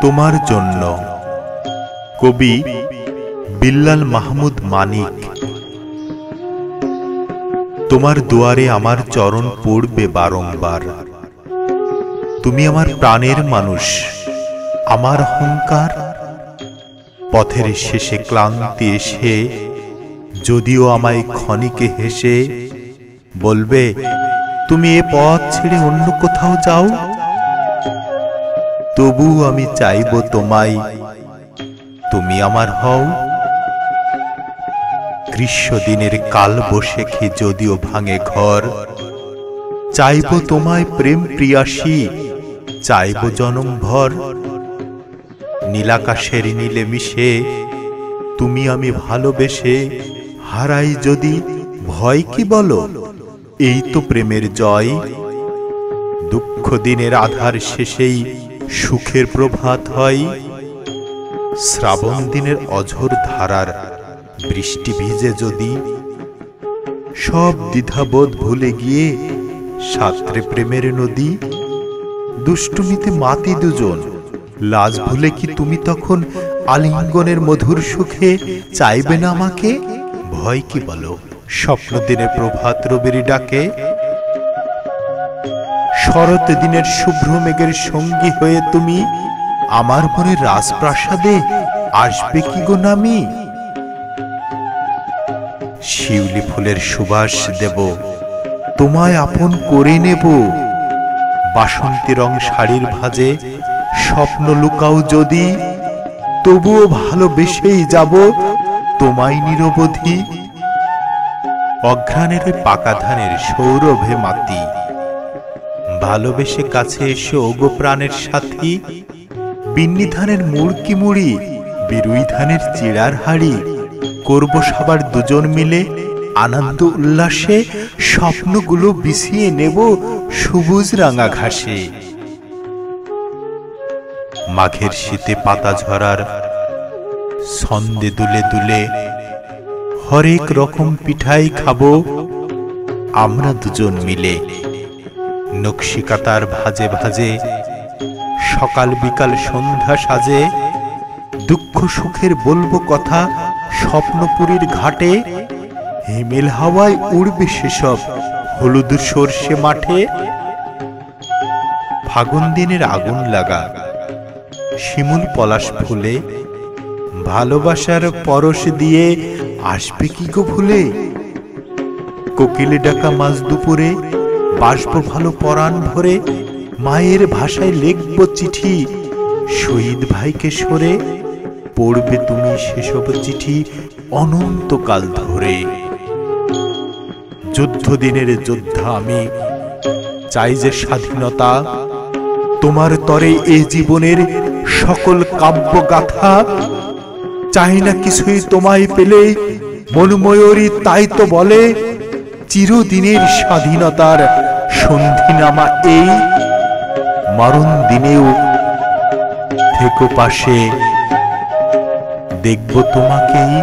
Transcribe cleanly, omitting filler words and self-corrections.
তোমার জন্য, কবি বিল্লাল মাহমুদ মানিক। তোমার দুয়ারে আমার চরণ পড়বে বারংবার। তুমি আমার প্রাণের মানুষ, আমার অহংকার। পথের শেষে ক্লান্তি এসে যদিও আমায় ক্ষণিকে হেসে বলবে, তুমি এ পথ ছেড়ে অন্য কোথাও যাও, তবু আমি চাইব তোমায়, তুমি আমার হও। গ্রীষ্ম দিনের কাল বৈশাখী যদিও ভাঙে ঘর, চাইব তোমায় প্রেম প্রিয়াসী, চাইব জনমভর। নীলাকাশের নীলে মিশে তুমি আমি ভালোবেসে হারাই যদি, ভয় কি বলো, এই তো প্রেমের জয়। দুঃখ দিনের আধার শেষেই সুখের প্রভাত হয়। শ্রাবণ দিনের অঝোর ধারার বৃষ্টি ভিজে যদি, সব দ্বিধাবোধ ভুলে গিয়ে সাঁতরে প্রেমের নদী। দুষ্টুমিতে মাতি দুজন, লাজ ভুলে কি তুমি তখন আলিঙ্গনের মধুর সুখে চাইবে না আমাকে? ভয় কি বলো, স্বপ্ন দিনে প্রভাত রবির ডাকে। শরৎ দিনের শুভ্র মেঘের সঙ্গী হয়ে তুমি আমার মনে রাজপ্রাসাদে আসবে কি গো নামি? শিউলি ফুলের সুবাস দেব, তোমায় আপন করে নেব। বাসন্তী রং শাড়ির ভাঁজে স্বপ্ন লুকাও যদি, তবুও ভালোবেসেই যাব তোমায় নিরবধি। অঘ্রাণের পাকা ধানের সৌরভে মাতি, ভালোবেসে কাছে এসে ওগো প্রাণের সাথী। বিন্নি ধানের মুড়কি মুড়ি, বিরুই ধানের চিড়ার হাড়ি, করব সবার দুজন মিলে আনন্দ উল্লাসে। স্বপ্নগুলো বিছিয়ে নেব সবুজ রাঙা ঘাসে। মাঘের শীতে পাতা ঝরার ছন্দে দুলে দুলে হরেক রকম পিঠাই খাবো আমরা দুজন মিলে। নকশিকাতার ভাজে ভাজে সকাল বিকাল সন্ধ্যা সাজে, দুঃখ সুখের বলবো কথা স্বপ্নপুরীর ঘাটে। হিমেল হাওয়ায় উড়বে সেসব হলুদ সর্ষে মাঠে। ফাগুন দিনের আগুন লাগা শিমুল পলাশ ফুলে, ভালোবাসার পরশ দিয়ে আসবে কি গো ভুলে? কোকিলে ডাকা মাঝ দুপুরে বাসবো ভালো পরাণ ভরে। মায়ের ভাষায় লিখব চিঠি শহীদ ভাইকে সরে, পড়বে তুমি সেসব চিঠি অনন্তকাল ধরে। যুদ্ধ দিনের যোদ্ধা আমি, চাই যে স্বাধীনতা, তোমার তরে এ জীবনের সকল কাব্য গাথা। চাই না কিছুই তোমায় পেলে, মনময়ূরী তাই তো বলে, চিরদিনের স্বাধীনতার সন্ধিনামা এই। মরণ দিনেও থেকো পাশে, দেখব তোমাকেই।